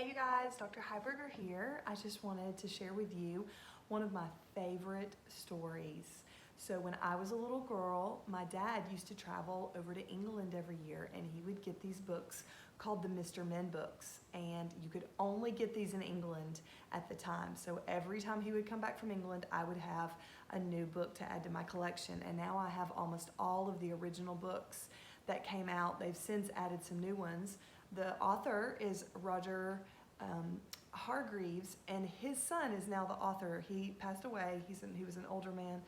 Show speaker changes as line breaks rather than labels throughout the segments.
Hey you guys, Dr. Heiberger here. I just wanted to share with you one of my favorite stories. So when I was a little girl, my dad used to travel over to England every year and he would get these books called the Mr. Men books, and you could only get these in England at the time. So every time he would come back from England, I would have a new book to add to my collection, and now I have almost all of the original books that came out. They've since added some new ones. The author is Roger Hargreaves, and his son is now the author. He passed away. He was an older man,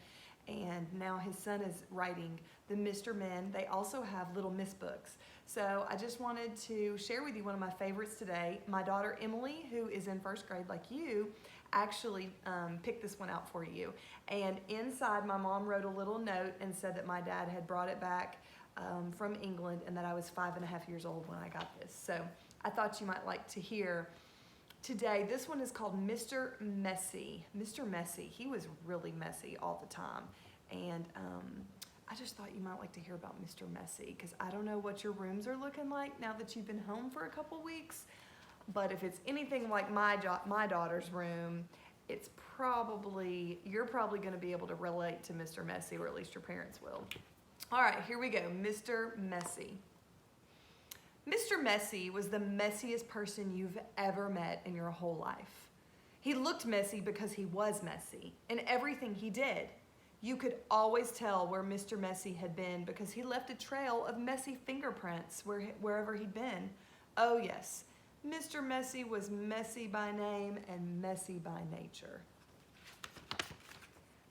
and now his son is writing the Mr. Men. They also have Little Miss books. So I just wanted to share with you one of my favorites today. My daughter Emily, who is in first grade like you, actually picked this one out for you. And inside, my mom wrote a little note and said that my dad had brought it back from England and that I was 5.5 years old when I got this. So I thought you might like to hear today. This one is called Mr. Messy. Mr. Messy, he was really messy all the time. And I just thought you might like to hear about Mr. Messy, because I don't know what your rooms are looking like now that you've been home for a couple weeks, but if it's anything like my daughter's room, you're probably going to be able to relate to Mr. Messy, or at least your parents will. All right, here we go. Mr. Messy. Mr. Messy was the messiest person you've ever met in your whole life. He looked messy because he was messy in everything he did. You could always tell where Mr. Messy had been because he left a trail of messy fingerprints wherever he'd been. Oh yes, Mr. Messy was messy by name and messy by nature.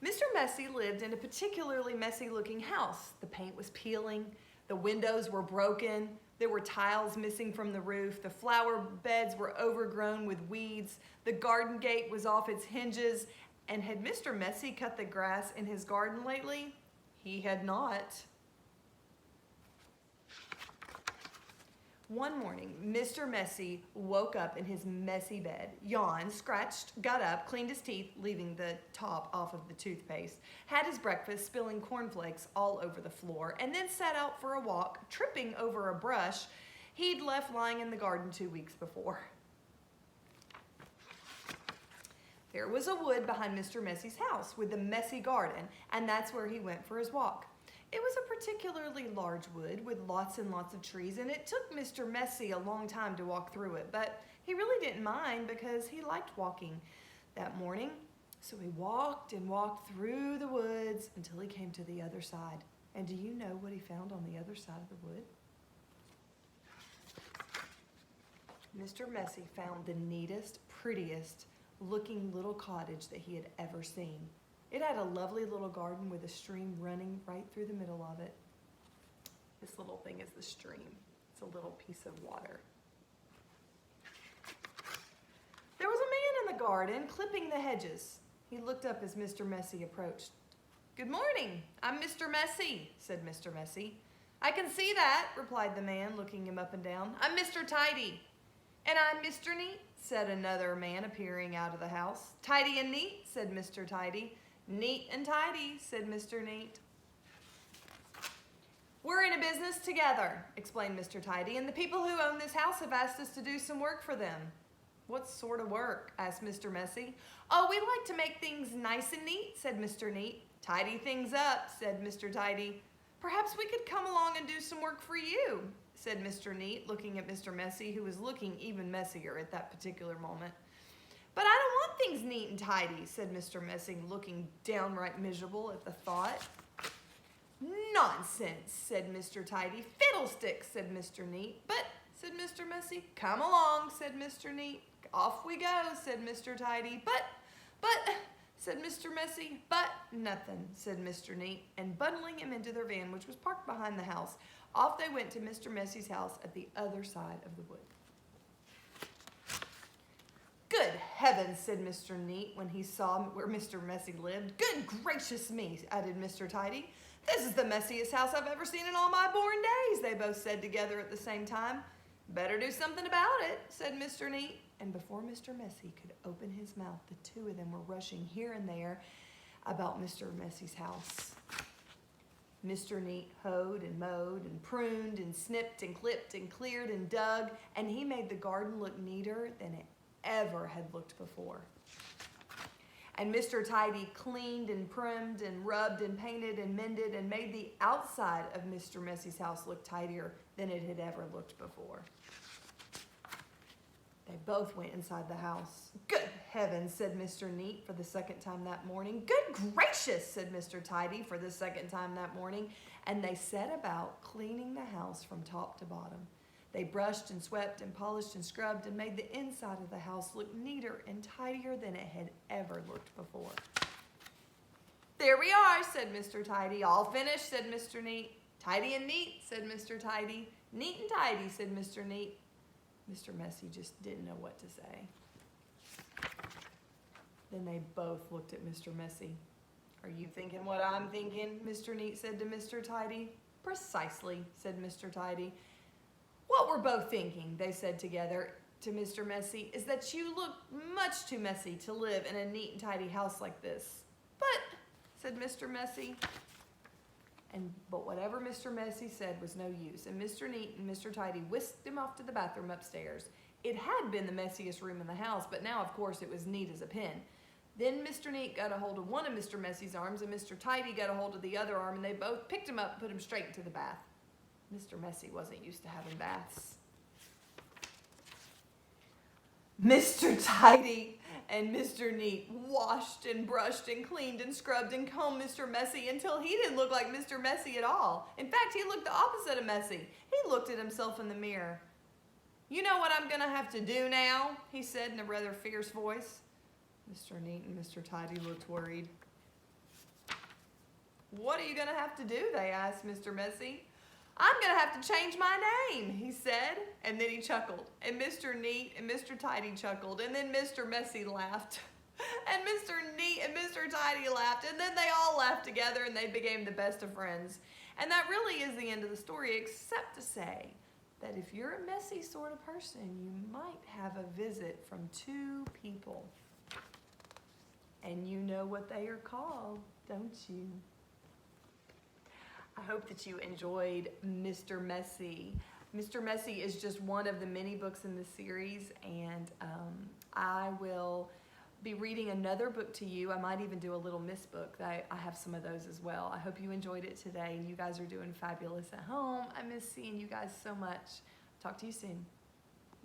Mr. Messy lived in a particularly messy looking house. The paint was peeling, the windows were broken, there were tiles missing from the roof, the flower beds were overgrown with weeds, the garden gate was off its hinges. And had Mr. Messy cut the grass in his garden lately? He had not. One morning, Mr. Messy woke up in his messy bed, yawned, scratched, got up, cleaned his teeth, leaving the top off of the toothpaste, had his breakfast, spilling cornflakes all over the floor, and then set out for a walk, tripping over a brush he'd left lying in the garden 2 weeks before. There was a wood behind Mr. Messy's house with a messy garden, and that's where he went for his walk. It was a particularly large wood with lots and lots of trees, and it took Mr. Messy a long time to walk through it, but he really didn't mind because he liked walking that morning. So he walked and walked through the woods until he came to the other side. And do you know what he found on the other side of the wood? Mr. Messy found the neatest, prettiest looking little cottage that he had ever seen. It had a lovely little garden with a stream running right through the middle of it. This little thing is the stream. It's a little piece of water. There was a man in the garden clipping the hedges. He looked up as Mr. Messy approached. "Good morning, I'm Mr. Messy," said Mr. Messy. "I can see that," replied the man, looking him up and down. "I'm Mr. Tidy." "And I'm Mr. Neat," said another man appearing out of the house. "Tidy and neat," said Mr. Tidy. "Neat and tidy," said Mr. Neat. "We're in a business together," explained Mr. Tidy, "and the people who own this house have asked us to do some work for them." "What sort of work?" asked Mr. Messy. "Oh, we like to make things nice and neat," said Mr. Neat. "Tidy things up," said Mr. Tidy. "Perhaps we could come along and do some work for you," said Mr. Neat, looking at Mr. Messy, who was looking even messier at that particular moment. "But I don't want things neat and tidy," said Mr. Messy, looking downright miserable at the thought. "Nonsense," said Mr. Tidy. "Fiddlesticks," said Mr. Neat. "But," said Mr. Messy. "Come along," said Mr. Neat. "Off we go," said Mr. Tidy. But, said Mr. Messy. "But nothing," said Mr. Neat, and bundling him into their van, which was parked behind the house, off they went to Mr. Messy's house at the other side of the wood. "Good heavens," said Mr. Neat when he saw where Mr. Messy lived. "Good gracious me," added Mr. Tidy. "This is the messiest house I've ever seen in all my born days," they both said together at the same time. "Better do something about it," said Mr. Neat. And before Mr. Messy could open his mouth, the two of them were rushing here and there about Mr. Messy's house. Mr. Neat hoed and mowed and pruned and snipped and clipped and cleared and dug, and he made the garden look neater than it ever had looked before. And Mr. Tidy cleaned and primed and rubbed and painted and mended and made the outside of Mr. Messy's house look tidier than it had ever looked before. They both went inside the house. "Good heavens," said Mr. Neat for the second time that morning. "Good gracious," said Mr. Tidy for the second time that morning. And they set about cleaning the house from top to bottom. They brushed and swept and polished and scrubbed and made the inside of the house look neater and tidier than it had ever looked before. "There we are," said Mr. Tidy. "All finished," said Mr. Neat. "Tidy and neat," said Mr. Tidy. "Neat and tidy," said Mr. Neat. Mr. Messy just didn't know what to say. Then they both looked at Mr. Messy. "Are you thinking what I'm thinking?" Mr. Neat said to Mr. Tidy. "Precisely," said Mr. Tidy. "What we're both thinking," they said together to Mr. Messy, "is that you look much too messy to live in a neat and tidy house like this." "But," said Mr. Messy. But whatever Mr. Messy said was no use, and Mr. Neat and Mr. Tidy whisked him off to the bathroom upstairs. It had been the messiest room in the house, but now, of course, it was neat as a pin. Then Mr. Neat got a hold of one of Mr. Messy's arms, and Mr. Tidy got a hold of the other arm, and they both picked him up and put him straight into the bath. Mr. Messy wasn't used to having baths. Mr. Tidy and Mr. Neat washed and brushed and cleaned and scrubbed and combed Mr. Messy until he didn't look like Mr. Messy at all. In fact, he looked the opposite of messy. He looked at himself in the mirror. "You know what I'm going to have to do now?" he said in a rather fierce voice. Mr. Neat and Mr. Tidy looked worried. "What are you going to have to do?" they asked Mr. Messy. "I'm going to have to change my name," he said, and then he chuckled. And Mr. Neat and Mr. Tidy chuckled, and then Mr. Messy laughed. And Mr. Neat and Mr. Tidy laughed, and then they all laughed together, and they became the best of friends. And that really is the end of the story, except to say that if you're a messy sort of person, you might have a visit from two people. And you know what they are called, don't you? I hope that you enjoyed Mr. Messy. Mr. Messy is just one of the many books in the series, and I will be reading another book to you. I might even do a little Miss book. I have some of those as well. I hope you enjoyed it today, and you guys are doing fabulous at home. I miss seeing you guys so much. Talk to you soon.